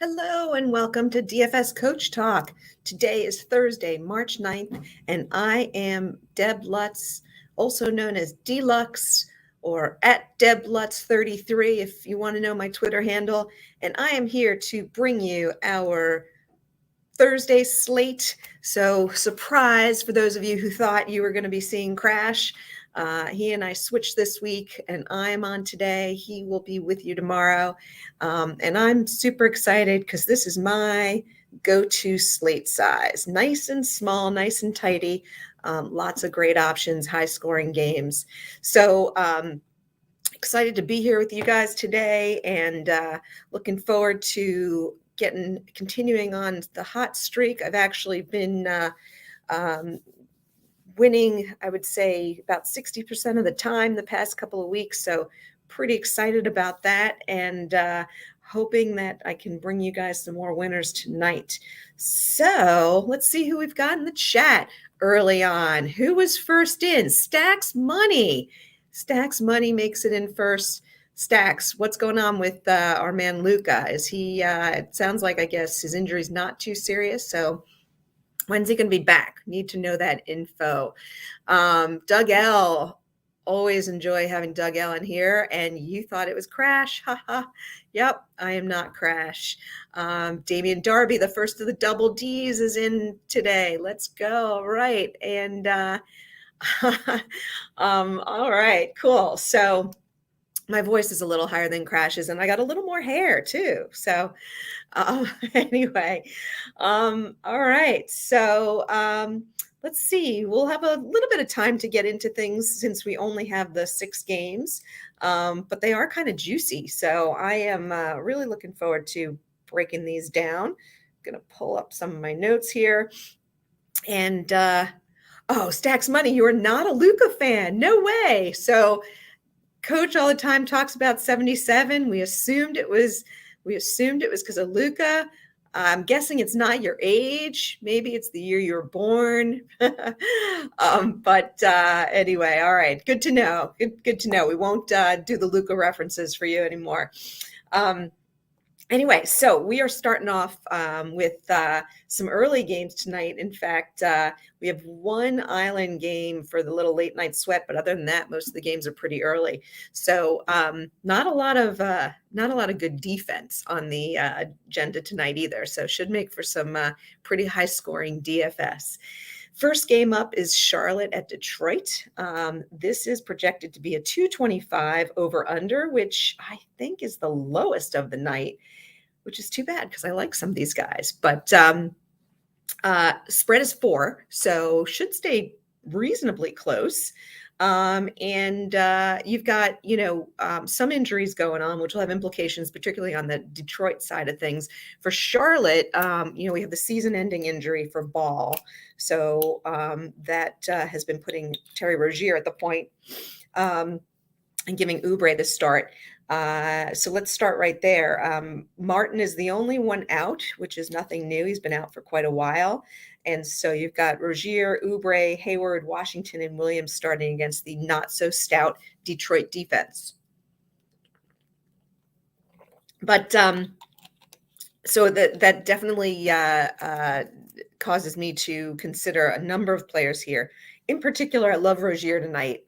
Hello and welcome to DFS Coach Talk. Today is Thursday, March 9th, and I am Deb Lutz, also known as Deluxe or at Deb Lutz 33 if you want to know my Twitter handle. And I am here to bring you our Thursday slate. So surprise for those of you who thought you were going to be seeing Crash. He and I switched this week, and I'm on today. He will be with you tomorrow. And I'm super excited because this is my go-to slate size. Nice and small, nice and tidy. Lots of great options, high-scoring games. So excited to be here with you guys today, and looking forward to continuing on the hot streak. I've actually been winning, I would say, about 60% of the time the past couple of weeks. So pretty excited about that, and hoping that I can bring you guys some more winners tonight. So let's see who we've got in the chat early on. Who was first in? Stacks Money. Stacks Money makes it in first. Stacks, what's going on with our man Luca? Is he, it sounds like, I guess, his injury's not too serious. So when's he going to be back? Need to know that info. Doug L. Always enjoy having Doug L in here. And you thought it was Crash. Haha. Yep, I am not Crash. Damian Darby, the first of the double Ds, is in today. Let's go. All right. And all right, cool. So my voice is a little higher than Crash's, and I got a little more hair too. So anyway, all right. So let's see. We'll have a little bit of time to get into things since we only have the 6 games, but they are kind of juicy. So I am really looking forward to breaking these down. I'm going to pull up some of my notes here. And Stacks Money, you are not a Luca fan. No way. So Coach all the time talks about 77. We assumed it was because of Luca. I'm guessing it's not your age. Maybe it's the year you were born. But anyway, all right. Good to know. Good to know. We won't do the Luca references for you anymore. Anyway, so we are starting off with some early games tonight. In fact, we have one island game for the little late night sweat, but other than that, most of the games are pretty early. So not a lot of good defense on the agenda tonight either. So should make for some pretty high scoring DFS. First game up is Charlotte at Detroit. This is projected to be a 225 over under, which I think is the lowest of the night, which is too bad because I like some of these guys. But spread is 4, so should stay reasonably close. And you've got, some injuries going on, which will have implications, particularly on the Detroit side of things. For Charlotte, we have the season-ending injury for Ball. So that has been putting Terry Rozier at the point and giving Oubre the start. So let's start right there. Martin is the only one out, which is nothing new. He's been out for quite a while. And so you've got Rozier, Oubre, Hayward, Washington, and Williams starting against the not-so-stout Detroit defense. But so that definitely causes me to consider a number of players here. In particular, I love Rozier tonight.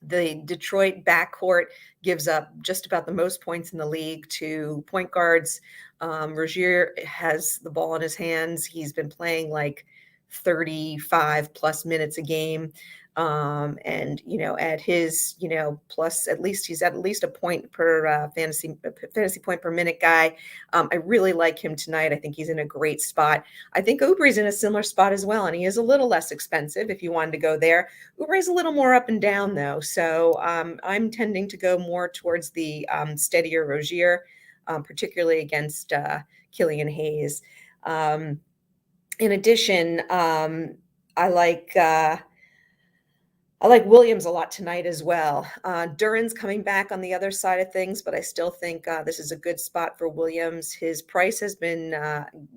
The Detroit backcourt gives up just about the most points in the league to point guards. Rozier has the ball in his hands. He's been playing like 35 plus minutes a game. And, at his, plus he's at least a point per fantasy point per minute guy. I really like him tonight. I think he's in a great spot. I think Oubre's in a similar spot as well, and he is a little less expensive if you wanted to go there. Oubre's a little more up and down though. So I'm tending to go more towards the steadier Rozier, particularly against Killian Hayes. In addition, I like Williams a lot tonight as well. Duran's coming back on the other side of things, but I still think this is a good spot for Williams. His price has been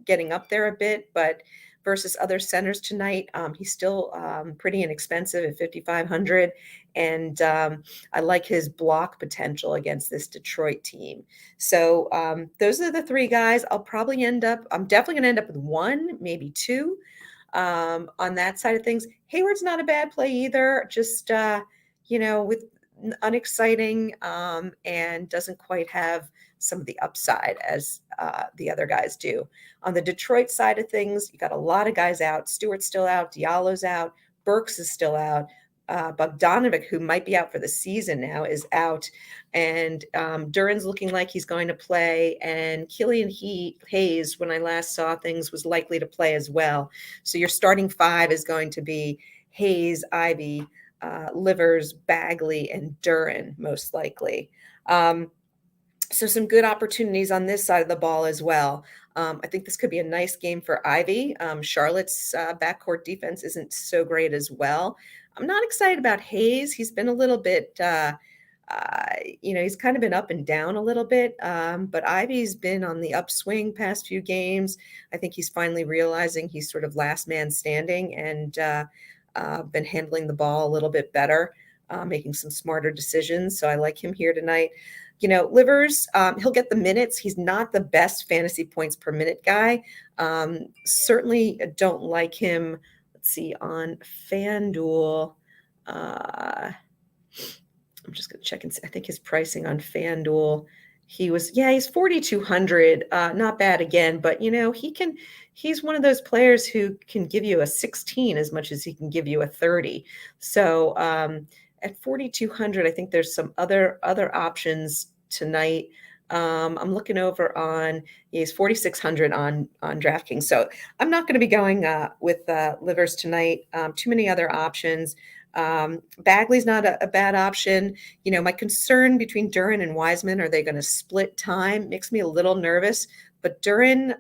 getting up there a bit, but versus other centers tonight. He's still pretty inexpensive at 5,500, and I like his block potential against this Detroit team. So those are the three guys. I'm definitely going to end up with one, maybe two on that side of things. Hayward's not a bad play either, just, with unexciting and doesn't quite have some of the upside as the other guys do. On the Detroit side of things, you got a lot of guys out. Stewart's still out. Diallo's out. Burks is still out. Bogdanovic, who might be out for the season now, is out. And Duran's looking like he's going to play. And Killian Hayes, when I last saw things, was likely to play as well. So your starting five is going to be Hayes, Ivy, Livers, Bagley, and Duran, most likely. So some good opportunities on this side of the ball as well. I think this could be a nice game for Ivy. Charlotte's backcourt defense isn't so great as well. I'm not excited about Hayes. He's been a little bit, he's kind of been up and down a little bit. But Ivy's been on the upswing past few games. I think he's finally realizing he's sort of last man standing and been handling the ball a little bit better, making some smarter decisions. So I like him here tonight. Livers, he'll get the minutes. He's not the best fantasy points per minute guy. Certainly don't like him. Let's see, on FanDuel. I'm just going to check and see. I think his pricing on FanDuel, he's 4,200. Not bad again, but he's one of those players who can give you a 16 as much as he can give you a 30. So, at 4,200, I think there's some other options tonight. I'm looking over he's 4,600 on DraftKings. So I'm not going to be going with Livers tonight. Too many other options. Bagley's not a bad option. My concern between Duran and Wiseman, are they going to split time? Makes me a little nervous. But Duran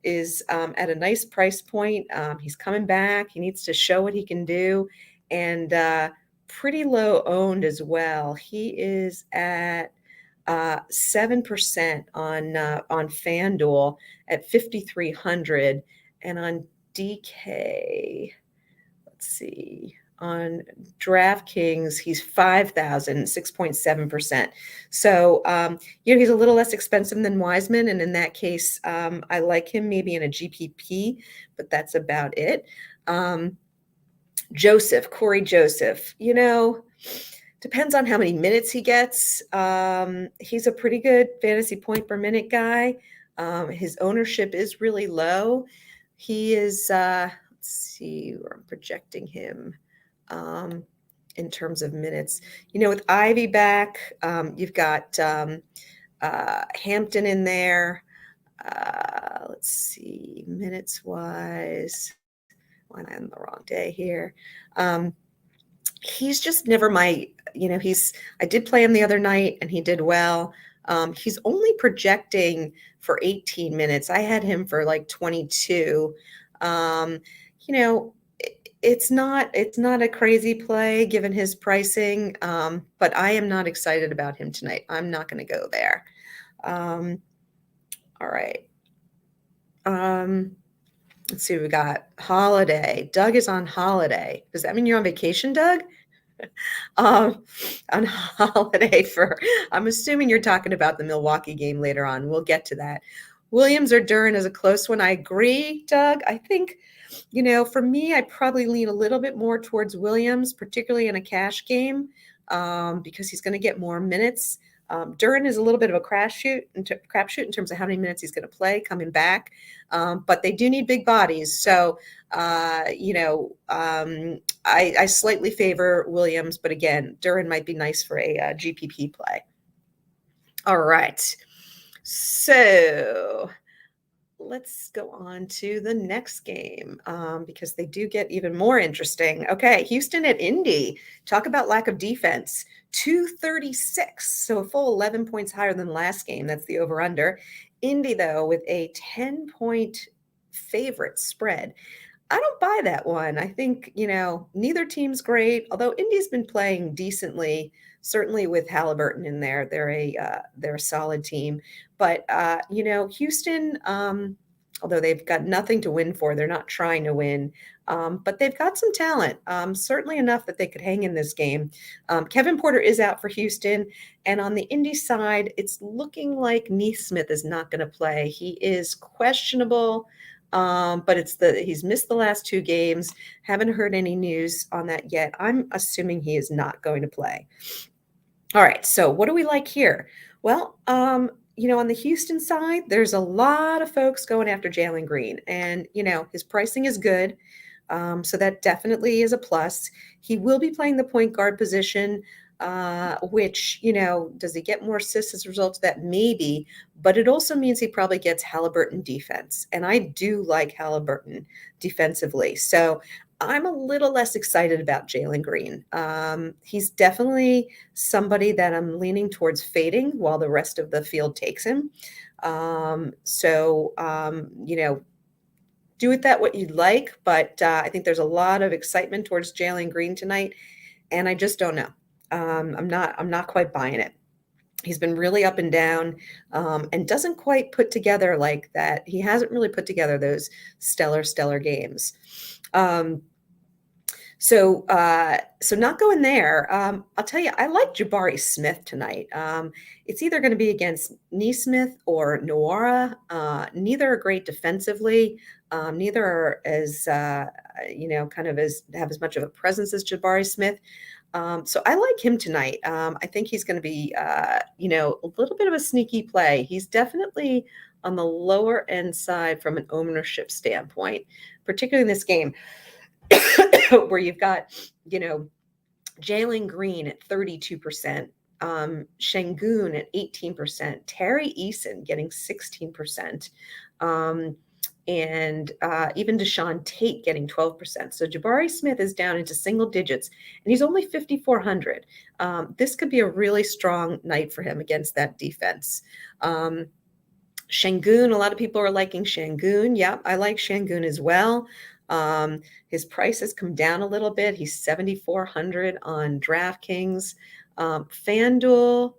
is at a nice price point. He's coming back. He needs to show what he can do. And pretty low owned as well. He is at 7% on FanDuel at 5,300, and on DK, let's see, on DraftKings he's 5,000, 6.7%. So he's a little less expensive than Wiseman, and in that case, I like him maybe in a GPP, but that's about it. Corey Joseph, depends on how many minutes he gets. He's a pretty good fantasy point per minute guy. His ownership is really low. He is, let's see where I'm projecting him in terms of minutes. With Ivy back, you've got Hampton in there. Let's see, minutes wise. When I'm the wrong day here. He's just never I did play him the other night and he did well. He's only projecting for 18 minutes. I had him for like 22. It's not a crazy play given his pricing, but I am not excited about him tonight. I'm not going to go there. All right. Let's see, we got Holiday. Doug is on holiday. Does that mean you're on vacation, Doug? On holiday I'm assuming you're talking about the Milwaukee game later on. We'll get to that. Williams or Duran is a close one. I agree, Doug. I think, for me, I probably lean a little bit more towards Williams, particularly in a cash game, because he's going to get more minutes. Duran is a little bit of a crapshoot in terms of how many minutes he's going to play coming back. But they do need big bodies. So, I slightly favor Williams, but again, Duran might be nice for a GPP play. All right. So let's go on to the next game because they do get even more interesting. Okay, Houston at Indy. Talk about lack of defense. 236, so a full 11 points higher than last game. That's the over-under. Indy, though, with a 10-point favorite spread. I don't buy that one. I think, neither team's great, although Indy's been playing decently, certainly with Halliburton in there. They're a solid team. But, Houston, although they've got nothing to win for. They're not trying to win, but they've got some talent, certainly enough that they could hang in this game. Kevin Porter is out for Houston, and on the Indy side, it's looking like Neesmith is not going to play. He is questionable, but he's missed the last 2 games. Haven't heard any news on that yet. I'm assuming he is not going to play. All right, so what do we like here? Well, on the Houston side, there's a lot of folks going after Jalen Green, and his pricing is good, so that definitely is a plus. He will be playing the point guard position, which does he get more assists as a result of that? Maybe, but it also means he probably gets Halliburton defense, and I do like Halliburton defensively, so I'm a little less excited about Jalen Green. He's definitely somebody that I'm leaning towards fading while the rest of the field takes him. Do with that what you'd like, but I think there's a lot of excitement towards Jalen Green tonight, and I just don't know. I'm not quite buying it. He's been really up and down, and doesn't quite put together like that. He hasn't really put together those stellar games. So not going there. I'll tell you, I like Jabari Smith tonight. It's either going to be against Neesmith or Noara. Neither are great defensively. Neither are as have as much of a presence as Jabari Smith. So I like him tonight. I think he's going to be a little bit of a sneaky play. He's definitely on the lower end side from an ownership standpoint, particularly in this game. Where you've got, Jalen Green at 32%, Şengün at 18%, Terry Eason getting 16%, and even Deshaun Tate getting 12%. So Jabari Smith is down into single digits, and he's only 5,400. This could be a really strong night for him against that defense. Şengün, a lot of people are liking Şengün. Yeah, I like Şengün as well. His price has come down a little bit. He's 7,400 on DraftKings. FanDuel,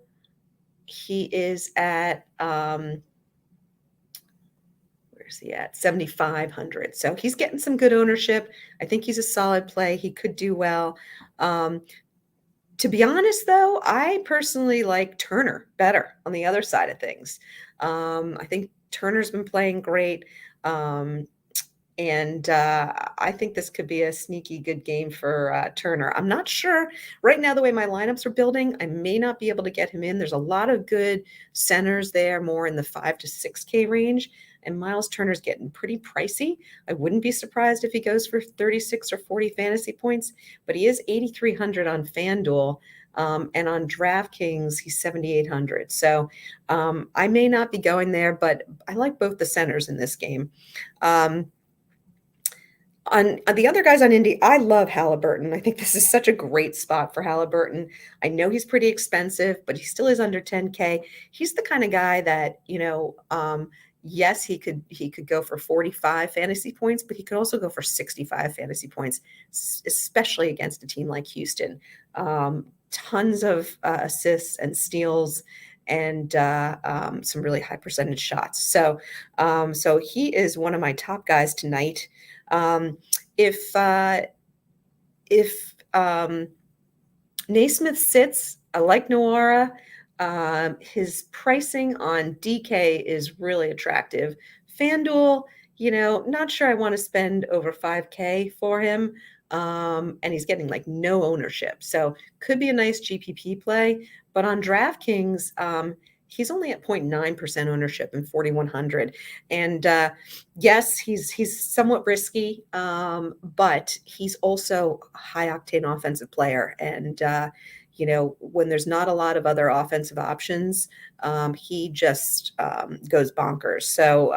he is at where's he at? 7,500. So he's getting some good ownership. I think he's a solid play. He could do well. To be honest, though, I personally like Turner better on the other side of things. I think Turner's been playing great. And I think this could be a sneaky good game for Turner. I'm not sure right now the way my lineups are building. I may not be able to get him in. There's a lot of good centers there, more in the 5 to 6K range. And Miles Turner's getting pretty pricey. I wouldn't be surprised if he goes for 36 or 40 fantasy points, but he is 8,300 on FanDuel. And on DraftKings, he's 7,800. So I may not be going there, but I like both the centers in this game. On the other guys on Indy, I love Halliburton. I think this is such a great spot for Halliburton. I know he's pretty expensive, but he still is under 10K. He's the kind of guy that, yes, he could go for 45 fantasy points, but he could also go for 65 fantasy points, especially against a team like Houston. Tons of assists and steals and some really high percentage shots. So he is one of my top guys tonight. If Naismith sits, I like Noara. His pricing on DK is really attractive. FanDuel, not sure I want to spend over 5K for him. And he's getting like no ownership. So could be a nice GPP play. But on DraftKings, he's only at 0.9% ownership in 4,100. And yes, he's somewhat risky, but he's also a high octane offensive player. And, when there's not a lot of other offensive options, he just goes bonkers. So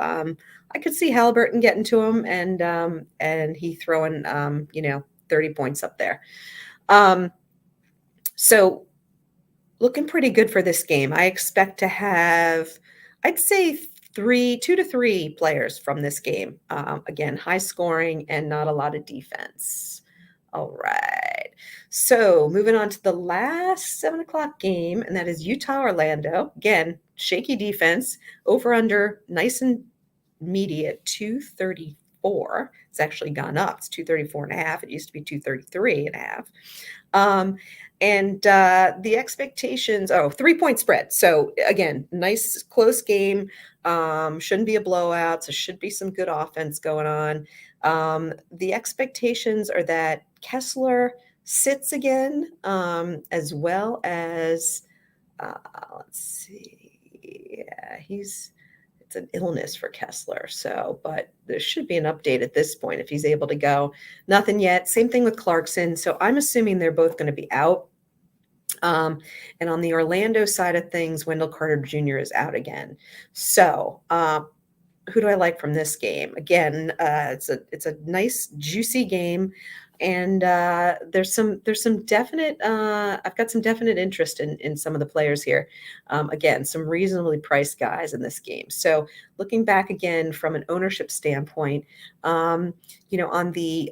I could see Halliburton getting to him and he throwing, 30 points up there. So looking pretty good for this game. I expect to have, I'd say 2 to 3 players from this game. Again, high scoring and not a lot of defense. All right. So moving on to the last 7:00 game, and that is Utah Orlando. Again, shaky defense, over under nice and media at 234. It's actually gone up. It's 234.5. It used to be 233.5. And the expectations, 3-point spread. So again, nice close game. Shouldn't be a blowout. So should be some good offense going on. The expectations are that Kessler sits again, as well as, let's see. Yeah, it's an illness for Kessler. So, but there should be an update at this point if he's able to go. Nothing yet. Same thing with Clarkson. So I'm assuming they're both going to be out. And on the Orlando side of things, Wendell Carter Jr. is out again. So, who do I like from this game? Again, it's a nice juicy game, and there's some definite. I've got some definite interest in some of the players here. Again, some reasonably priced guys in this game. So looking back again from an ownership standpoint, on the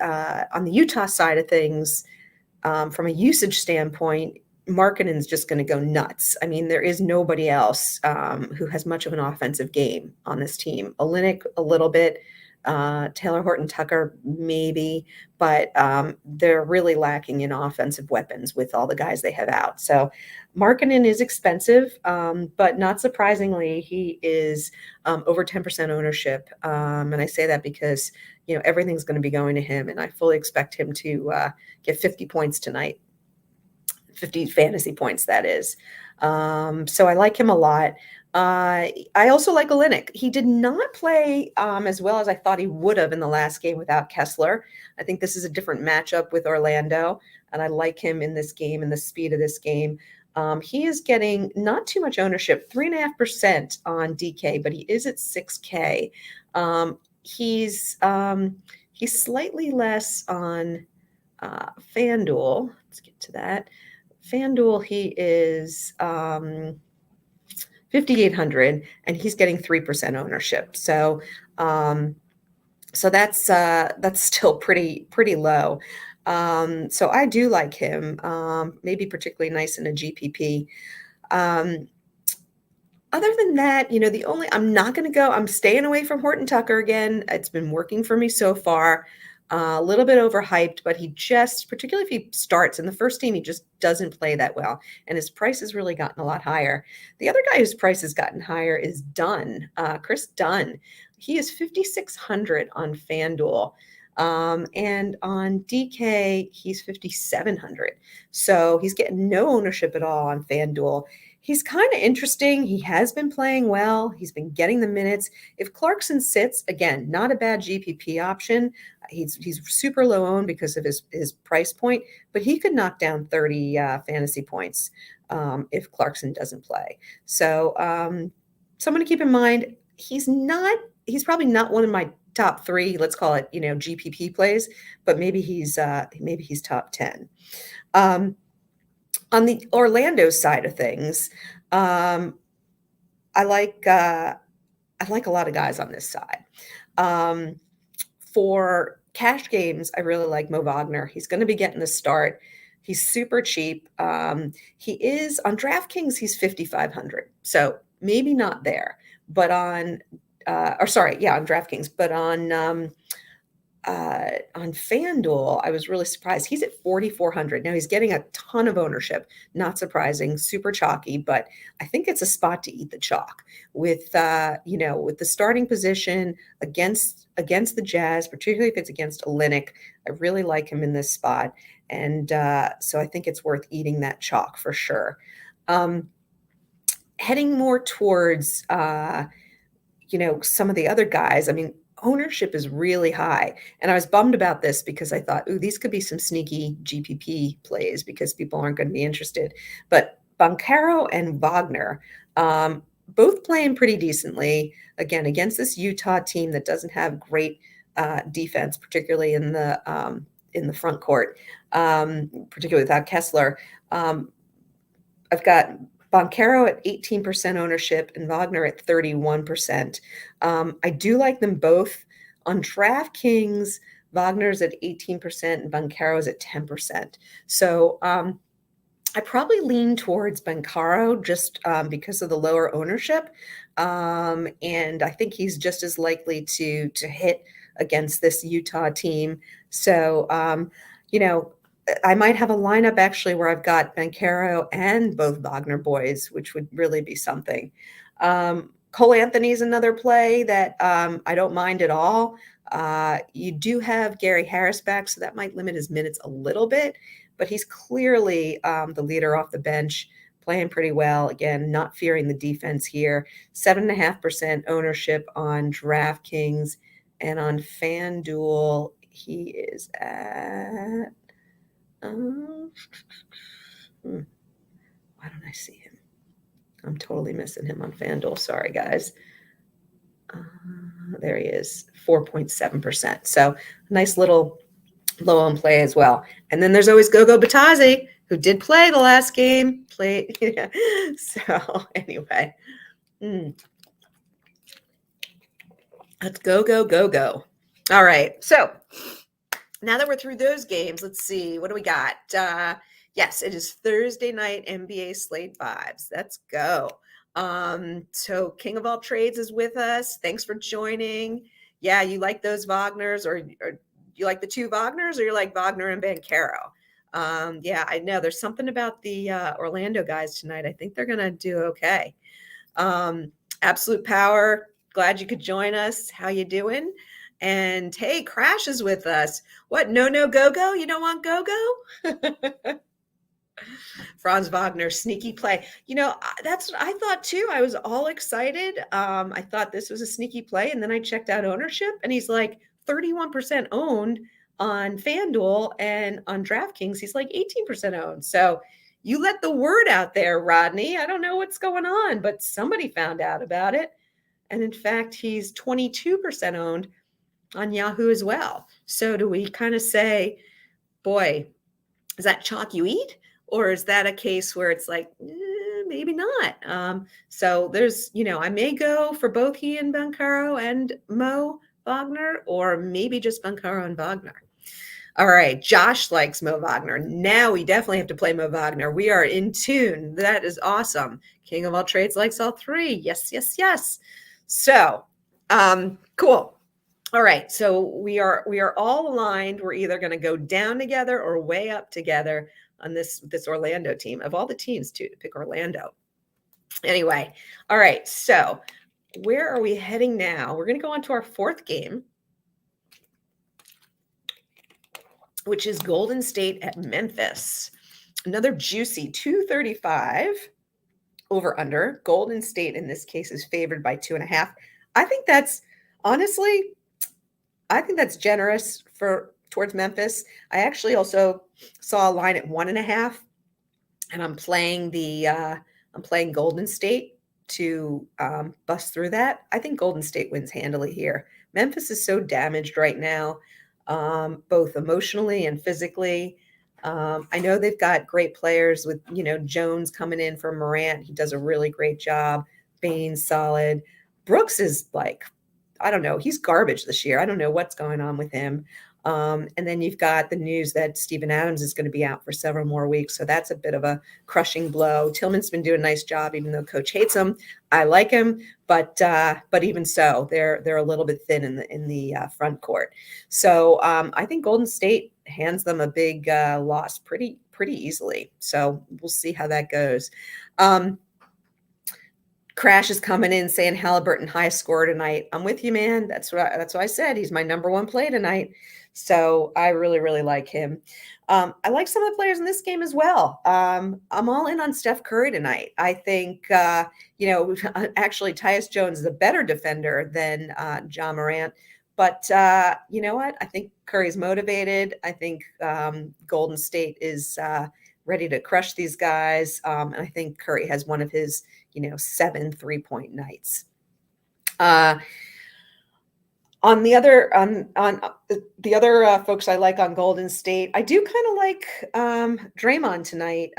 Utah side of things, from a usage standpoint, Markkanen's just going to go nuts. I mean, there is nobody else who has much of an offensive game on this team. Olynyk a little bit, Taylor Horton-Tucker maybe, but they're really lacking in offensive weapons with all the guys they have out. So Markkanen is expensive, but not surprisingly, he is over 10% ownership. And I say that because, everything's going to be going to him, and I fully expect him to get 50 points tonight. 50 fantasy points, that is. So I like him a lot. I also like Olynyk. He did not play as well as I thought he would have in the last game without Kessler. I think this is a different matchup with Orlando, and I like him in this game and the speed of this game. He is getting not too much ownership, 3.5% on DK, but he is at 6K. He's slightly less on FanDuel. Let's get to that. FanDuel, he is 5,800, and he's getting 3% ownership. So, that's still pretty low. So I do like him. Maybe particularly nice in a GPP. Other than that, I'm staying away from Horton-Tucker again. It's been working for me so far. A little bit overhyped, but particularly if he starts in the first team, he just doesn't play that well. And his price has really gotten a lot higher. The other guy whose price has gotten higher is Dunn, Chris Dunn. He is 5,600 on FanDuel. And on DK, he's 5,700. So he's getting no ownership at all on FanDuel. He's kind of interesting. He has been playing well. He's been getting the minutes. If Clarkson sits, again, not a bad GPP option. He's super low owned because of his price point, but he could knock down 30 fantasy points if Clarkson doesn't play. So someone to keep in mind. He's probably not one of my top 3, let's call it, GPP plays, but maybe he's top 10. On the Orlando side of things, I like a lot of guys on this side. For cash games, I really like Mo Wagner. He's going to be getting the start. He's super cheap. He is on DraftKings. He's 5,500. So maybe not there, but on DraftKings, but on FanDuel, I was really surprised. He's at 4,400. Now he's getting a ton of ownership. Not surprising, super chalky, but I think it's a spot to eat the chalk with the starting position against the Jazz, particularly if it's against Olynyk. I really like him in this spot. And so I think it's worth eating that chalk for sure. Heading more towards, some of the other guys, I mean, ownership is really high. And I was bummed about this because I thought, these could be some sneaky GPP plays because people aren't going to be interested. But Banchero and Wagner, both playing pretty decently, again, against this Utah team that doesn't have great defense, particularly in the front court, particularly without Kessler. I've got Banchero at 18% ownership and Wagner at 31%. I do like them both. On DraftKings, Wagner's at 18% and Banchero's at 10%. So I probably lean towards Banchero just because of the lower ownership. And I think he's just as likely to hit against this Utah team. So, I might have a lineup actually where I've got Banchero and both Wagner boys, which would really be something. Cole Anthony's another play that I don't mind at all. You do have Gary Harris back, so that might limit his minutes a little bit, but he's clearly the leader off the bench, playing pretty well. Again, not fearing the defense here. 7.5% ownership on DraftKings, and on FanDuel, he is at. Why don't I see him? I'm totally missing him on FanDuel. Sorry, guys. There he is, 4.7%. So nice little low on play as well. And then there's always Gogo Batazzi, who did play the last game. Yeah. So anyway, let's go. All right. So now that we're through those games, let's see. What do we got? Yes, it is Thursday night NBA Slate vibes. Let's go. So King of all trades is with us. Thanks for joining. Yeah, you like those Wagners, or you like the two Wagners, or you like Wagner and Banchero? Yeah, I know there's something about the Orlando guys tonight. I think they're gonna do okay. Absolute Power, glad you could join us. How you doing? And hey, Crash is with us. What? No, go. You don't want go? Franz Wagner, sneaky play. That's what I thought too. I was all excited. I thought this was a sneaky play, and then I checked out ownership, and he's like 31% owned on FanDuel, and on DraftKings, he's like 18% owned. So you let the word out there, Rodney. I don't know what's going on, but somebody found out about it. And in fact, he's 22% owned on Yahoo as well. So do we kind of say, boy, is that chalk you eat? Or is that a case where it's like, maybe not? So there's, I may go for both he and Banchero and Mo Wagner, or maybe just Banchero and Wagner. All right, Josh likes Mo Wagner. Now we definitely have to play Mo Wagner. We are in tune. That is awesome. King of all trades likes all three. Yes. So, cool. All right, so we are all aligned. We're either going to go down together or way up together on this Orlando team. Of all the teams, too, to pick Orlando. Anyway, all right, so where are we heading now? We're going to go on to our fourth game, which is Golden State at Memphis. Another juicy 235 over under. Golden State in this case is favored by 2.5. I think that's generous towards Memphis. I actually also saw a line at 1.5, and I'm playing Golden State to bust through that. I think Golden State wins handily here. Memphis is so damaged right now, both emotionally and physically. I know they've got great players with, Jones coming in for Morant. He does a really great job. Bane's solid. Brooks is like, I don't know. He's garbage this year. I don't know what's going on with him. And then you've got the news that Steven Adams is going to be out for several more weeks. So that's a bit of a crushing blow. Tillman's been doing a nice job, even though coach hates him. I like him, but even so, they're a little bit thin in the front court. So I think Golden State hands them a big loss pretty easily. So we'll see how that goes. Crash is coming in saying Halliburton high score tonight. I'm with you, man. That's what I said. He's my number one play tonight. So I really, really like him. I like some of the players in this game as well. I'm all in on Steph Curry tonight. I think, actually Tyus Jones is a better defender than John Morant. But you know what? I think Curry's motivated. I think Golden State is ready to crush these guys. And I think Curry has one of his 7 3-point nights. On the other folks I like on Golden State, I do kind of like Draymond tonight.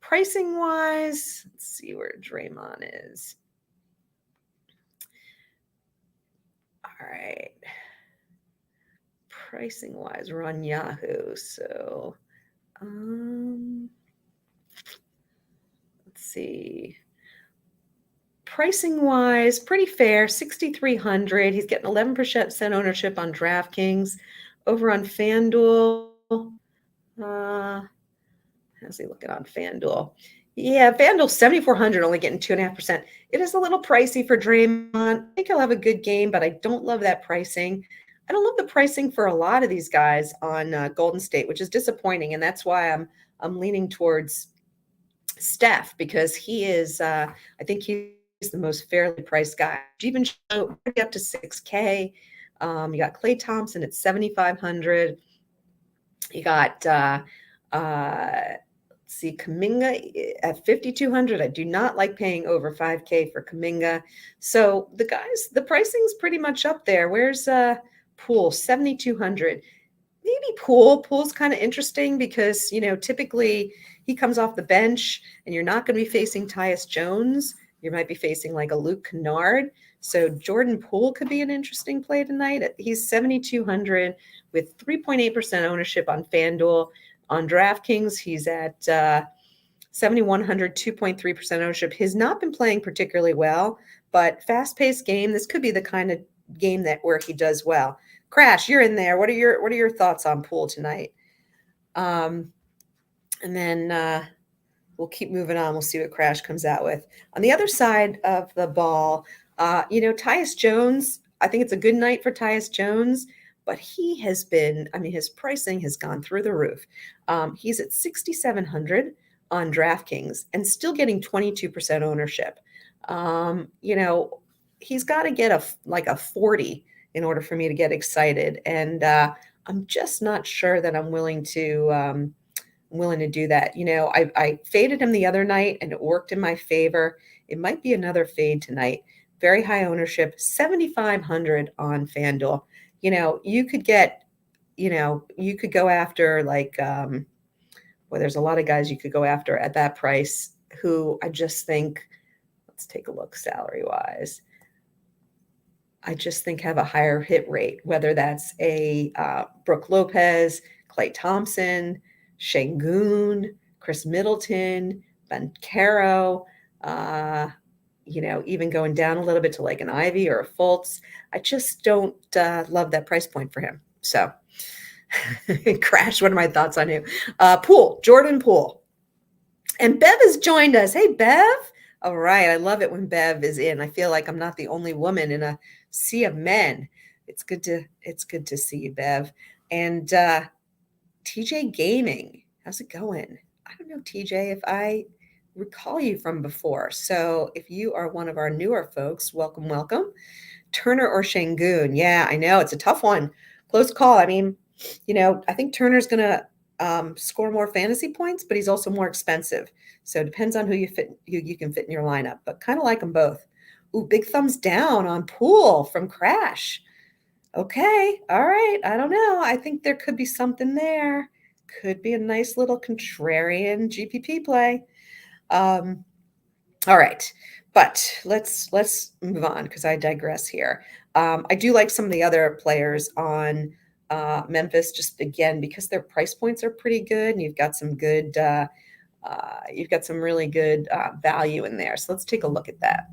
Pricing wise, let's see where Draymond is. All right. Pricing wise, we're on Yahoo. So let's see. Pricing wise, pretty fair, 6,300. He's getting 11% ownership on DraftKings. Over on FanDuel, how's he looking on FanDuel? Yeah, FanDuel 7,400, only getting 2.5%. It is a little pricey for Draymond. I think he'll have a good game, but I don't love that pricing. I don't love the pricing for a lot of these guys on Golden State, which is disappointing, and that's why I'm leaning towards Steph, because he is. I think he's the most fairly priced guy. Even show up to 6K. You got Klay Thompson at 7,500. You got see Kuminga at 5,200. I do not like paying over 5K for Kuminga. So the guys, the pricing's pretty much up there. Where's Poole? 7,200. Maybe Poole's kind of interesting because, typically he comes off the bench and you're not going to be facing Tyus Jones. You might be facing like a Luke Kennard. So Jordan Poole could be an interesting play tonight. He's 7,200 with 3.8% ownership on FanDuel. On DraftKings, he's at 7,100, 2.3% ownership. He's not been playing particularly well, but fast-paced game. This could be the kind of game where he does well. Crash, you're in there. What are your thoughts on Poole tonight? And then we'll keep moving on. We'll see what Crash comes out with. On the other side of the ball, Tyus Jones, I think it's a good night for Tyus Jones, but he has been, his pricing has gone through the roof. He's at 6,700 on DraftKings and still getting 22% ownership. He's got to get a 40 in order for me to get excited. And I'm just not sure that I'm willing to do that. I faded him the other night and it worked in my favor. It might be another fade tonight. Very high ownership, 7,500 on FanDuel. You could get, you could go after there's a lot of guys you could go after at that price who I just think, let's take a look salary wise. I just think have a higher hit rate, whether that's a Brooke Lopez, Klay Thompson, Şengün, Chris Middleton, Banchero, even going down a little bit to like an Ivy or a Fultz. I just don't love that price point for him. So, Crash, what are my thoughts on you? Poole, Jordan Poole. And Bev has joined us. Hey, Bev. All right. I love it when Bev is in. I feel like I'm not the only woman in a sea of men. It's good to see you, Bev. And TJ Gaming, how's it going? I don't know, TJ, if I recall you from before. So if you are one of our newer folks, welcome. Turner or Şengün? Yeah, I know it's a tough one. Close call. I think Turner's going to score more fantasy points, but he's also more expensive. So it depends on who you can fit in your lineup, but kind of like them both. Ooh, big thumbs down on Poole from Crash. Okay. All right. I don't know. I think there could be something there. Could be a nice little contrarian GPP play. All right. But let's move on because I digress here. I do like some of the other players on Memphis, just again, because their price points are pretty good and you've got some good, you've got some really good value in there. So let's take a look at that.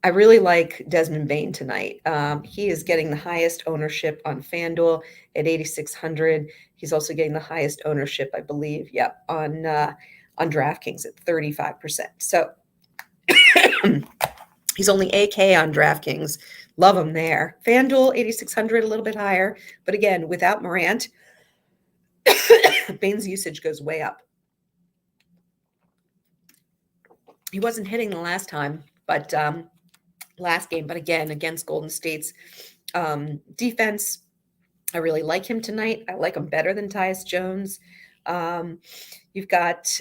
I really like Desmond Bane tonight. He is getting the highest ownership on FanDuel at 8,600. He's also getting the highest ownership, I believe, on DraftKings at 35%. So he's only AK on DraftKings. Love him there. FanDuel, 8,600, a little bit higher. But again, without Morant, Bane's usage goes way up. He wasn't hitting the last time, but last game, but again, against Golden State's defense, I really like him tonight. I like him better than Tyus Jones. You've got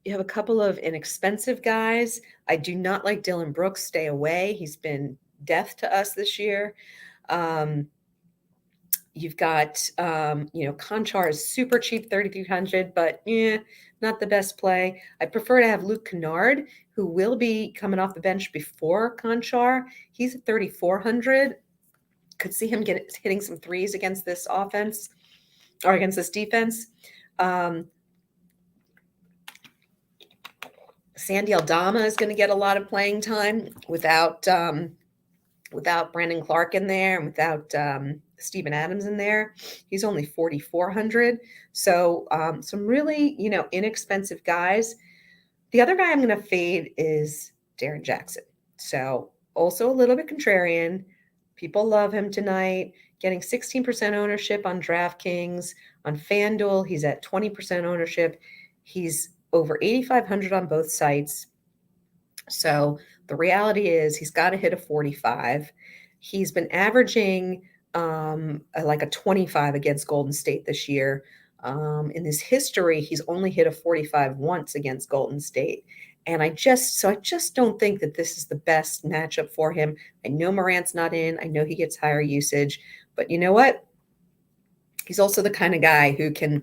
you have a couple of inexpensive guys. I do not like Dylan Brooks. Stay away. He's been death to us this year. You've got, Conchar is super cheap, 3,300, but not the best play. I prefer to have Luke Kennard, who will be coming off the bench before Conchar. He's at 3,400. Could see him hitting some threes against this offense or against this defense. Sandy Aldama is going to get a lot of playing time without Brandon Clark in there and without Steven Adams in there. He's only 4,400. So some really, inexpensive guys. The other guy I'm going to fade is Darren Jackson. So also a little bit contrarian. People love him tonight. Getting 16% ownership on DraftKings. On FanDuel, he's at 20% ownership. He's over 8,500 on both sites. So the reality is he's got to hit a 45. He's been averaging like a 25 against Golden State this year. In his history, he's only hit a 45 once against Golden State. And I just don't think that this is the best matchup for him. I know Morant's not in. I know he gets higher usage. But you know what? He's also the kind of guy who can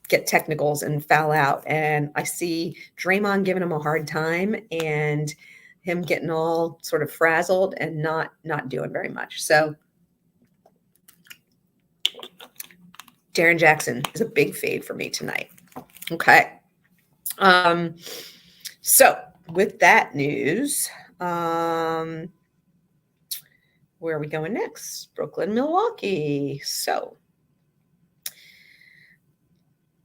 get technicals and foul out. And I see Draymond giving him a hard time and him getting all sort of frazzled and not doing very much. So Darren Jackson is a big fade for me tonight. Okay. So with that news, where are we going next? Brooklyn, Milwaukee. So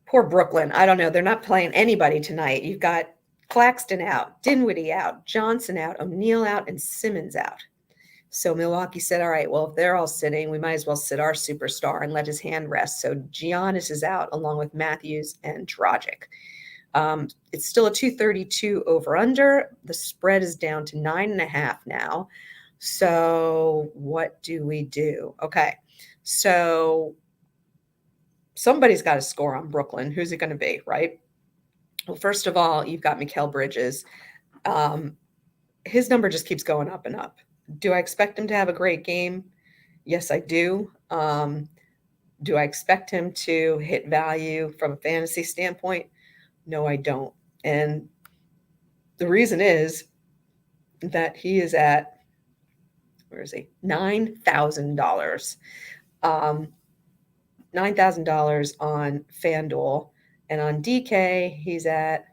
poor Brooklyn. I don't know. They're not playing anybody tonight. You've got Claxton out, Dinwiddie out, Johnson out, O'Neal out, and Simmons out. So Milwaukee said, all right, well, if they're all sitting, we might as well sit our superstar and let his hand rest. So Giannis is out along with Matthews and Dragic. It's still a 232 over under. The spread is down to 9.5 now. So what do we do? Okay. So somebody's got to score on Brooklyn. Who's it going to be, right? Well, first of all, you've got Mikal Bridges. His number just keeps going up and up. Do I expect him to have a great game? Yes, I do. Do I expect him to hit value from a fantasy standpoint? No, I don't. And the reason is that he is at, where is he? $9,000. $9,000 on FanDuel. And on DK, he's at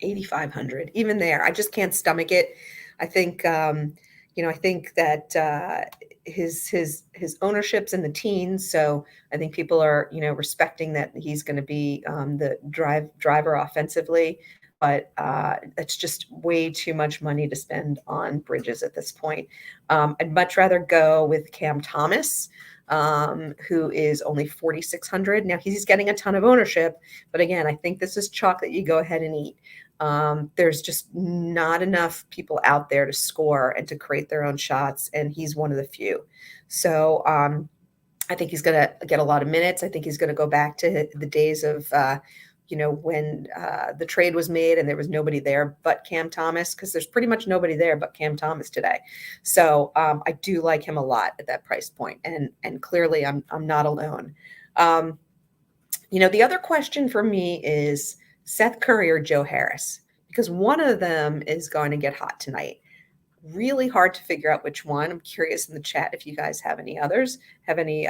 8,500. Even there, I just can't stomach it. I think, I think that his ownership's in the teens, so I think people are, respecting that he's going to be the driver offensively. But it's just way too much money to spend on Bridges at this point. I'd much rather go with Cam Thomas, who is only 4,600. Now he's getting a ton of ownership, but again, I think this is chalk that you go ahead and eat. There's just not enough people out there to score and to create their own shots, and he's one of the few. So I think he's going to get a lot of minutes. I think he's going to go back to the days of when the trade was made and there was nobody there but Cam Thomas, because there's pretty much nobody there but Cam Thomas today. So I do like him a lot at that price point, and clearly I'm not alone. The other question for me is Seth Curry or Joe Harris, because one of them is going to get hot tonight. Really hard to figure out which one. I'm curious in the chat if you guys have any others, have any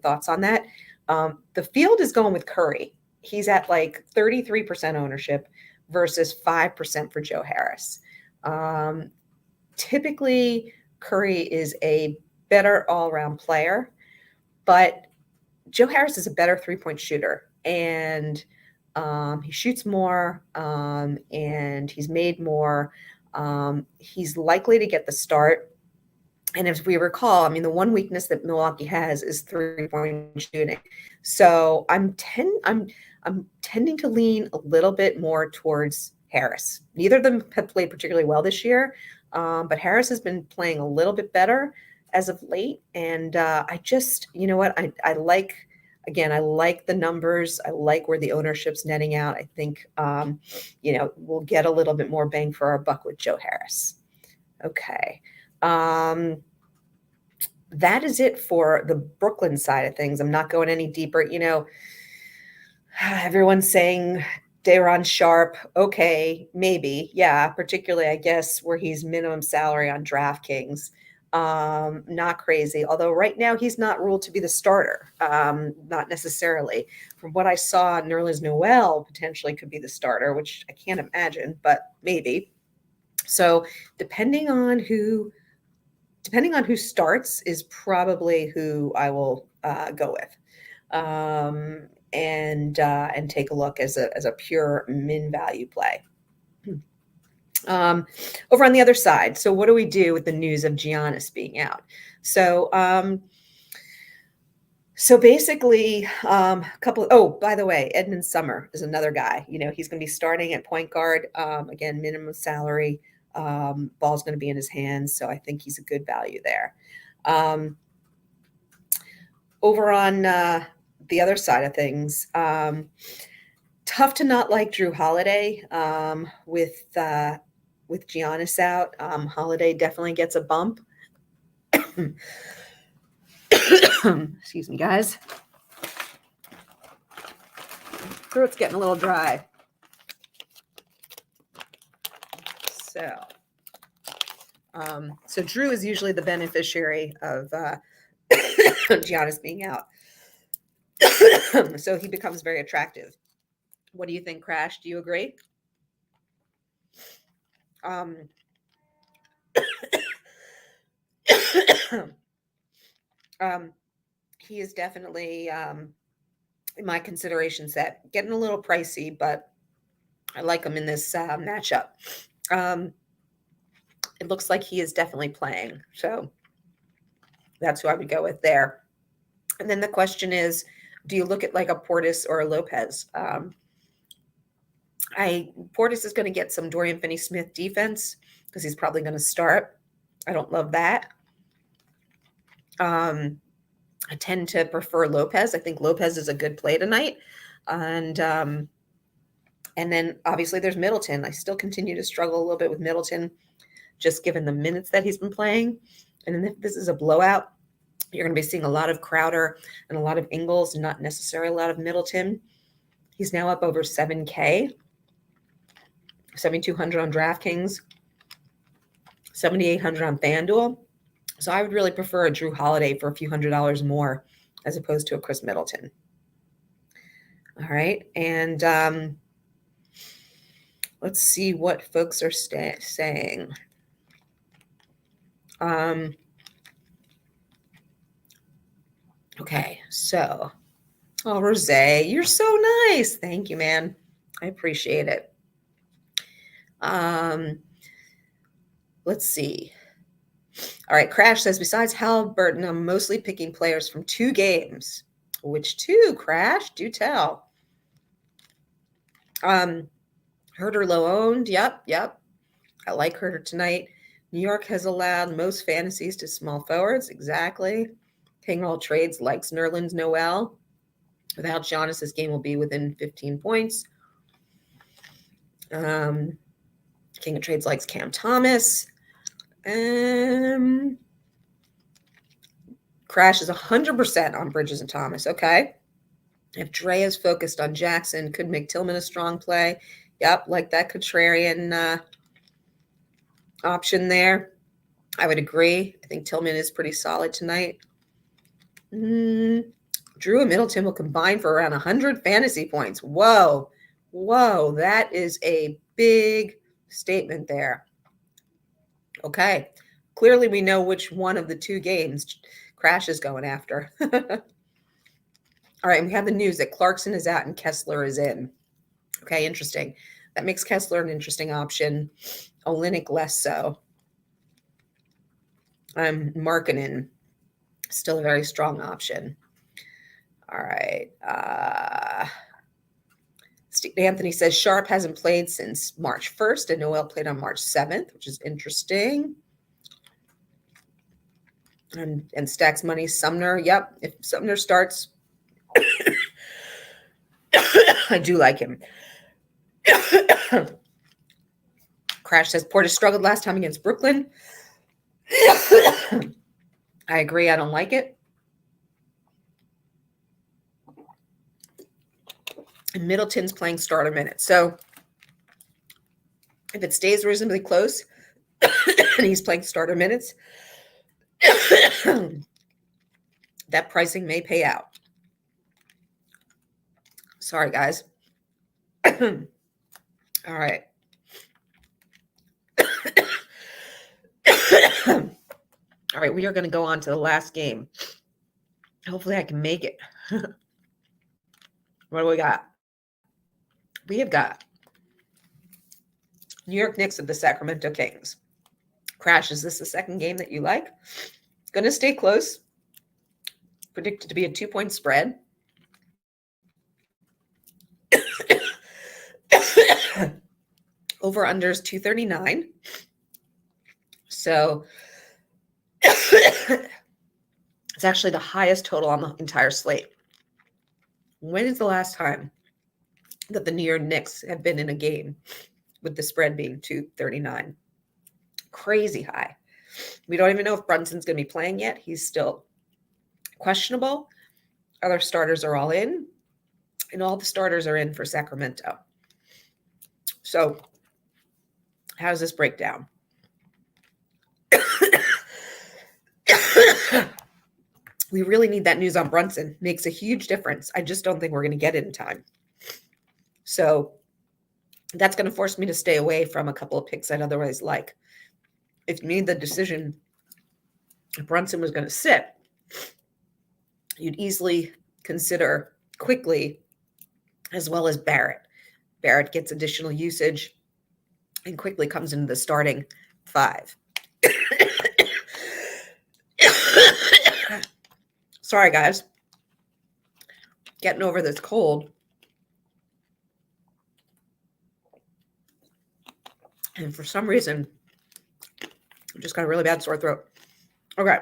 thoughts on that. The field is going with Curry. He's at like 33% ownership versus 5% for Joe Harris. Typically, Curry is a better all-around player, but Joe Harris is a better three-point shooter, and he shoots more, and he's made more. He's likely to get the start. And as we recall, the one weakness that Milwaukee has is three-point shooting. So I'm tending to lean a little bit more towards Harris. Neither of them have played particularly well this year, but Harris has been playing a little bit better as of late. And I just, I like, again, I like the numbers. I like where the ownership's netting out. I think, we'll get a little bit more bang for our buck with Joe Harris. Okay. That is it for the Brooklyn side of things. I'm not going any deeper. Everyone's saying Day'Ron Sharp. Okay, maybe. Yeah, particularly, I guess, where he's minimum salary on DraftKings. Not crazy, although right now he's not ruled to be the starter. Not necessarily. From what I saw, Nerlens Noel potentially could be the starter, which I can't imagine, but maybe. So depending on who starts is probably who I will go with, and take a look as a pure min value play. Over on the other side, so what do we do with the news of Giannis being out? So basically, a couple. Oh, by the way, Edmund Summer is another guy. He's going to be starting at point guard. Again, minimum salary. Ball's going to be in his hands, so I think he's a good value there. Over on the other side of things, tough to not like Drew Holiday with Giannis out. Holiday definitely gets a bump. Excuse me, guys. Throat's getting a little dry. So Drew is usually the beneficiary of Giannis being out. So he becomes very attractive. What do you think, Crash? Do you agree? He is definitely in my consideration set. Getting a little pricey, but I like him in this matchup. It looks like he is definitely playing. So that's who I would go with there. And then the question is, do you look at like a Portis or a Lopez? Portis is going to get some Dorian Finney-Smith defense because he's probably going to start. I don't love that. I tend to prefer Lopez. I think Lopez is a good play tonight. And then obviously there's Middleton. I still continue to struggle a little bit with Middleton, just given the minutes that he's been playing. And then if this is a blowout, you're going to be seeing a lot of Crowder and a lot of Ingles, not necessarily a lot of Middleton. He's now up over 7K, 7,200 on DraftKings, 7,800 on FanDuel. So I would really prefer a Drew Holiday for a few $100s more as opposed to a Chris Middleton. All right. And let's see what folks are saying. Okay. So, Rose, you're so nice. Thank you, man. I appreciate it. Let's see. All right, Crash says, besides Halliburton, I'm mostly picking players from 2 games. Which 2, Crash? Do tell. Herter low owned. Yep. I like Herter tonight. New York has allowed most fantasies to small forwards. Exactly. King all trades likes Nerlens Noel. Without Giannis, this game will be within 15 points. King of trades likes Cam Thomas. Crash is 100% on Bridges and Thomas. Okay. If Dre is focused on Jackson, could make Tillman a strong play. Yep, like that contrarian option there. I would agree. I think Tillman is pretty solid tonight. Drew and Middleton will combine for around 100 fantasy points. Whoa, that is a big statement there. Okay, clearly we know which one of the 2 games Crash is going after. All right, we have the news that Clarkson is out and Kessler is in. Okay, interesting. That makes Kessler an interesting option. Olynyk less so. Markkanen, still a very strong option. All right. Steve Anthony says Sharp hasn't played since March 1st, and Noel played on March 7th, which is interesting. And Stacks Money, Sumner. Yep, if Sumner starts, I do like him. Crash says Portis struggled last time against Brooklyn. I agree. I don't like it. And Middleton's playing starter minutes. So if it stays reasonably close and he's playing starter minutes, that pricing may pay out. Sorry, guys. All right. All right, we are going to go on to the last game. Hopefully I can make it. What do we got? We have got New York Knicks of the Sacramento Kings. Crash, is this the second game that you like? Going to stay close. Predicted to be a 2-point spread. Over under is 239. So it's actually the highest total on the entire slate. When is the last time that the New York Knicks have been in a game with the spread being 239? Crazy high. We don't even know if Brunson's going to be playing yet. He's still questionable. Other starters are all in, and all the starters are in for Sacramento. So how does this break down? We really need that news on Brunson. Makes a huge difference. I just don't think we're going to get it in time. So that's going to force me to stay away from a couple of picks I'd otherwise like. If you made the decision if Brunson was going to sit, you'd easily consider Quickly as well as Barrett. Barrett gets additional usage and Quickly comes into the starting 5. Sorry, guys. Getting over this cold. And for some reason, I just got a really bad sore throat. Okay.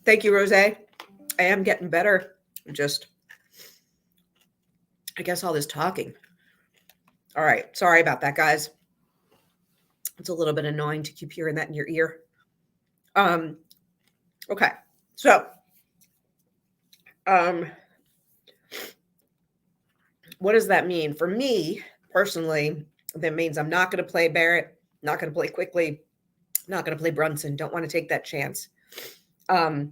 Thank you, Rose. I am getting better. Just, I guess all this talking. All right. Sorry about that, guys. It's a little bit annoying to keep hearing that in your ear. Okay. So, what does that mean? For me, personally, that means I'm not going to play Barrett, not going to play Quickly, not going to play Brunson. Don't want to take that chance. But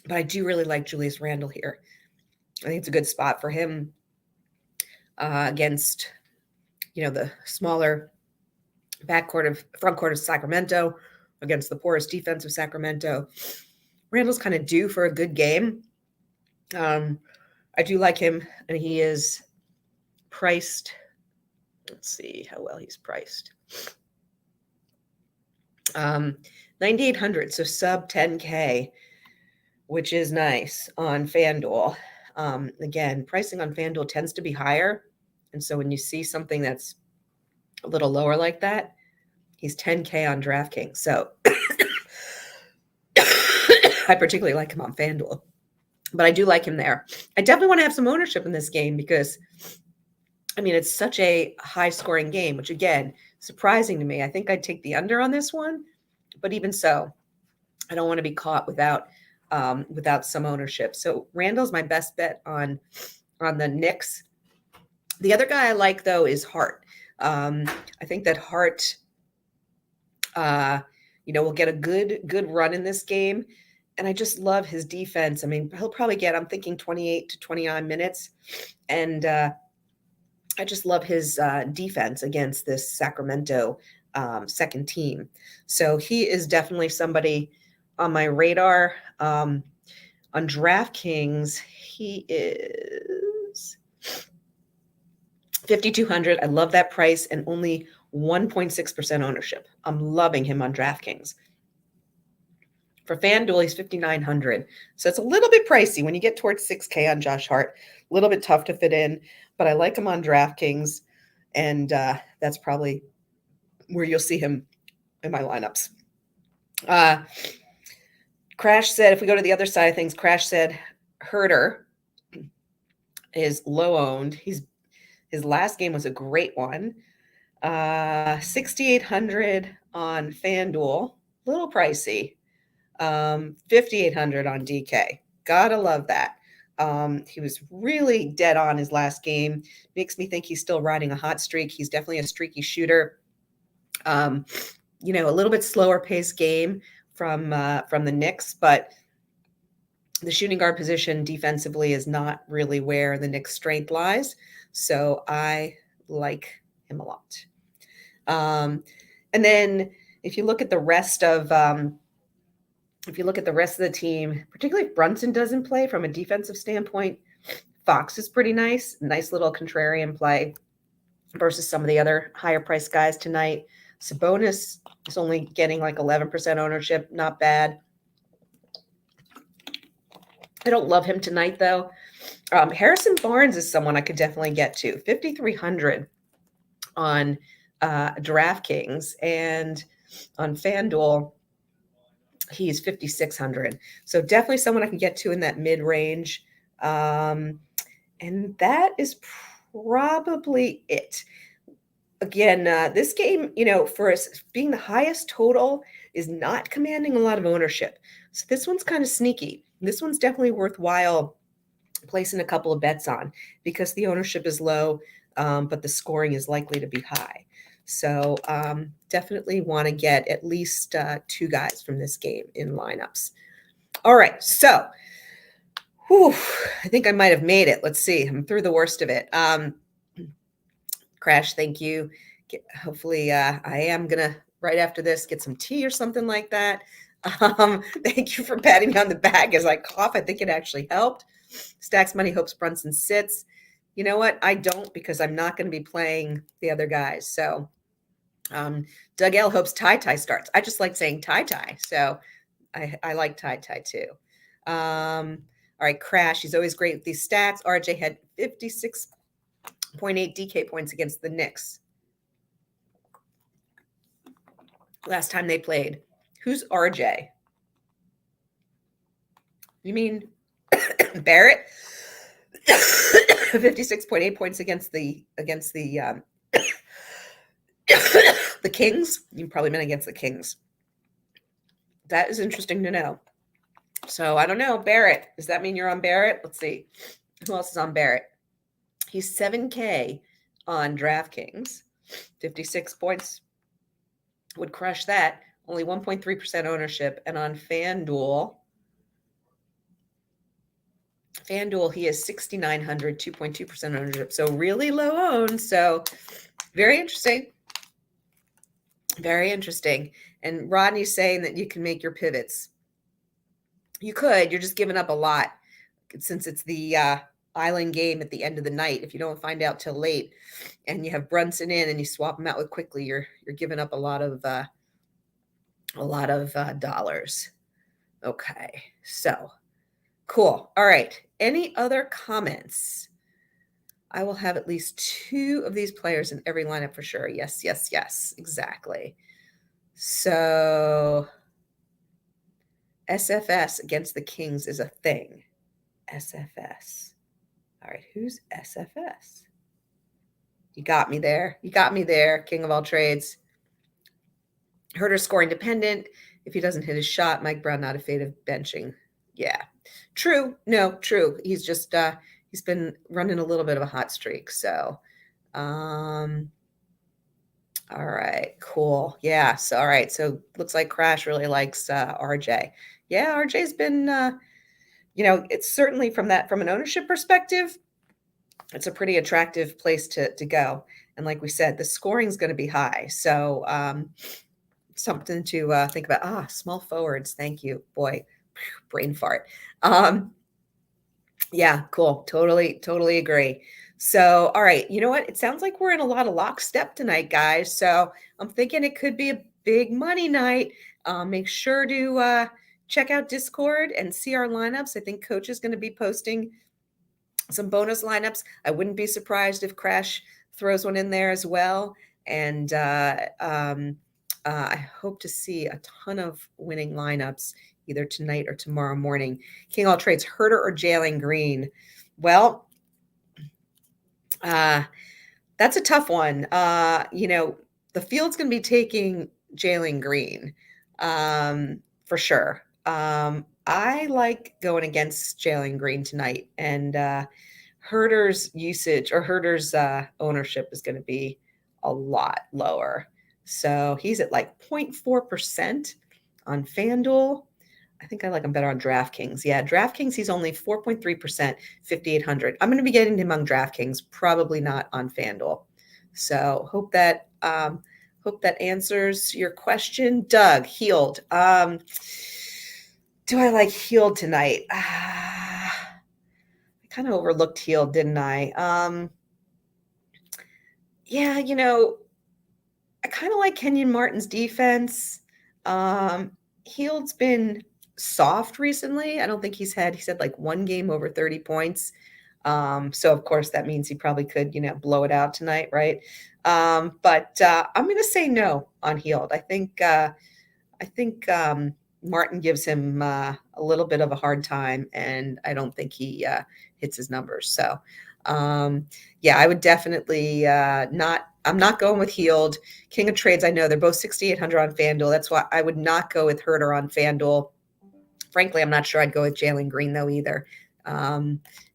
I do really like Julius Randle here. I think it's a good spot for him against, the smaller front court of Sacramento, against the porous defense of Sacramento. Randall's kind of due for a good game. I do like him, and he is priced. Let's see how well he's priced. 9,800, so sub 10K, which is nice on FanDuel. Again, pricing on FanDuel tends to be higher. And so when you see something that's a little lower like that, he's 10K on DraftKings. So I particularly like him on FanDuel, but I do like him there. I definitely want to have some ownership in this game because, it's such a high-scoring game, which, again, surprising to me. I think I'd take the under on this one, but even so, I don't want to be caught without some ownership. So Randall's my best bet on the Knicks. The other guy I like, though, is Hart. I think that Hart, will get a good run in this game. And I just love his defense. He'll probably get, I'm thinking 28 to 29 minutes. And I just love his defense against this Sacramento second team. So he is definitely somebody on my radar. On DraftKings, he is 5,200. I love that price and only 1.6% ownership. I'm loving him on DraftKings. For FanDuel, he's 5,900. So it's a little bit pricey when you get towards 6K on Josh Hart. A little bit tough to fit in, but I like him on DraftKings, and that's probably where you'll see him in my lineups. Crash said, if we go to the other side of things, Crash said Herder is low owned. His last game was a great one. 6,800 on FanDuel, a little pricey. 5,800 on DK. Gotta love that. He was really dead on his last game. Makes me think he's still riding a hot streak. He's definitely a streaky shooter. A little bit slower paced game from the Knicks, but the shooting guard position defensively is not really where the Knicks' strength lies. So I like him a lot. And then if you look at the rest of the team, particularly if Brunson doesn't play from a defensive standpoint, Fox is pretty nice. Nice little contrarian play versus some of the other higher priced guys tonight. Sabonis is only getting like 11% ownership. Not bad. I don't love him tonight, though. Harrison Barnes is someone I could definitely get to. 5,300 on DraftKings, and on FanDuel, he's 5,600. So definitely someone I can get to in that mid-range. And that is probably it. Again, this game, for us being the highest total, is not commanding a lot of ownership. So this one's kind of sneaky. This one's definitely worthwhile placing a couple of bets on because the ownership is low, but the scoring is likely to be high. So definitely want to get at least 2 guys from this game in lineups. All right, so I think I might have made it. Let's see. I'm through the worst of it. Crash, thank you. Hopefully, I am going to, right after this, get some tea or something like that. Thank you for patting me on the back as I cough. I think it actually helped. Stacks Money hopes Brunson sits. You know what? I don't, because I'm not going to be playing the other guys. So Doug L hopes Ty starts. I just like saying Ty. So I like Ty too. All right, Crash. He's always great with these stats. RJ had 56.8 DK points against the Knicks last time they played. Who's RJ? You mean Barrett? 56.8 points against the the Kings. You probably meant against the Kings. That is interesting to know. So I don't know. Barrett. Does that mean you're on Barrett? Let's see. Who else is on Barrett? He's 7K on DraftKings. 56 points would crush that. Only 1.3% ownership. And on FanDuel, he is 6,900, 2.2% ownership. So really low owned. So very interesting. Very interesting. And Rodney's saying that you can make your pivots. You could. You're just giving up a lot since it's the island game at the end of the night. If you don't find out till late and you have Brunson in and you swap him out with quickly, you're giving up a lot of dollars. Okay. So cool. All right. Any other comments? I will have at least 2 of these players in every lineup for sure. Yes. Exactly. So SFS against the Kings is a thing. SFS. All right. Who's SFS? You got me there. King of all trades. Herter scoring dependent. If he doesn't hit his shot, Mike Brown not afraid of benching. Yeah. True. No, true. He's just he's been running a little bit of a hot streak. So all right, cool. Yeah. So all right. So looks like Crash really likes RJ. Yeah, RJ's been it's certainly from an ownership perspective, it's a pretty attractive place to go. And like we said, the scoring is going to be high. So something to think about. Small forwards. Thank you. Boy, brain fart. Yeah, cool. Totally agree. So, all right. You know what? It sounds like we're in a lot of lockstep tonight, guys. So I'm thinking it could be a big money night. Make sure to check out Discord and see our lineups. I think Coach is going to be posting some bonus lineups. I wouldn't be surprised if Crash throws one in there as well. And I hope to see a ton of winning lineups either tonight or tomorrow morning. King all trades, Herter or Jalen Green? Well, that's a tough one. The field's going to be taking Jalen Green for sure. I like going against Jalen Green tonight, and Herter's usage or Herter's ownership is going to be a lot lower. So he's at like 0.4% On FanDuel, I think I like him better on DraftKings. Yeah, DraftKings, he's only 4.3%, 5,800. I'm going to be getting him on DraftKings, probably not on FanDuel. So hope that answers your question. Doug, Healed. Do I like Healed tonight? I kind of overlooked Healed, didn't I? Yeah, I kind of like Kenyon Martin's defense. Heald's been soft recently. I don't think he's had like one game over 30 points. So of course that means he probably could, blow it out tonight, right? But I'm going to say no on Heald. I think Martin gives him a little bit of a hard time, and I don't think he hits his numbers. So yeah, I would definitely not. I'm not going with Heald. King of Trades, I know they're both 6,800 on FanDuel. That's why I would not go with Herder on FanDuel. Frankly, I'm not sure I'd go with Jalen Green, though, either.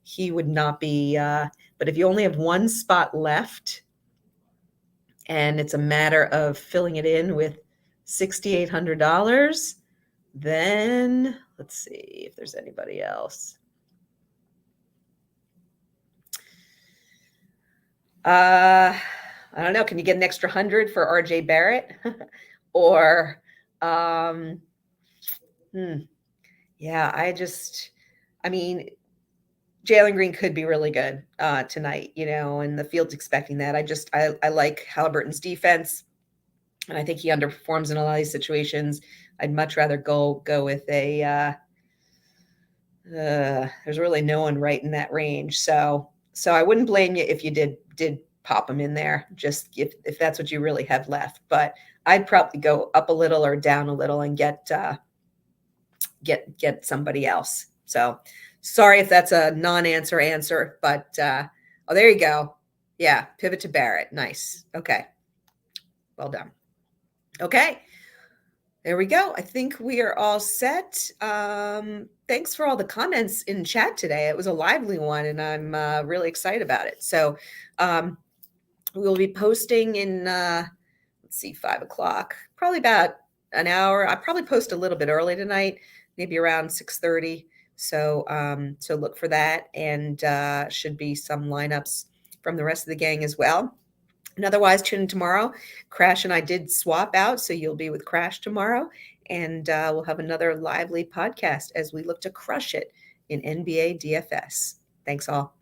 He would not be. But if you only have one spot left and it's a matter of filling it in with $6,800, then let's see if there's anybody else. I don't know. Can you get an extra 100 for RJ Barrett? Or, yeah, I mean, Jalen Green could be really good tonight, and the field's expecting that. I like Halliburton's defense, and I think he underperforms in a lot of these situations. I'd much rather go with a. There's really no one right in that range, so I wouldn't blame you if you did pop him in there, just if that's what you really have left. But I'd probably go up a little or down a little and get somebody else. So sorry if that's a non-answer answer, but oh, there you go. Yeah, pivot to Barrett. Nice. Okay. Well done. Okay. There we go. I think we are all set. Thanks for all the comments in chat today. It was a lively one, and I'm really excited about it. So we'll be posting in, let's see, 5 o'clock, probably about an hour. I'll probably post a little bit early tonight, maybe around 6:30. So look for that, and should be some lineups from the rest of the gang as well. And otherwise, tune in tomorrow. Crash and I did swap out, so you'll be with Crash tomorrow, and we'll have another lively podcast as we look to crush it in NBA DFS. Thanks all.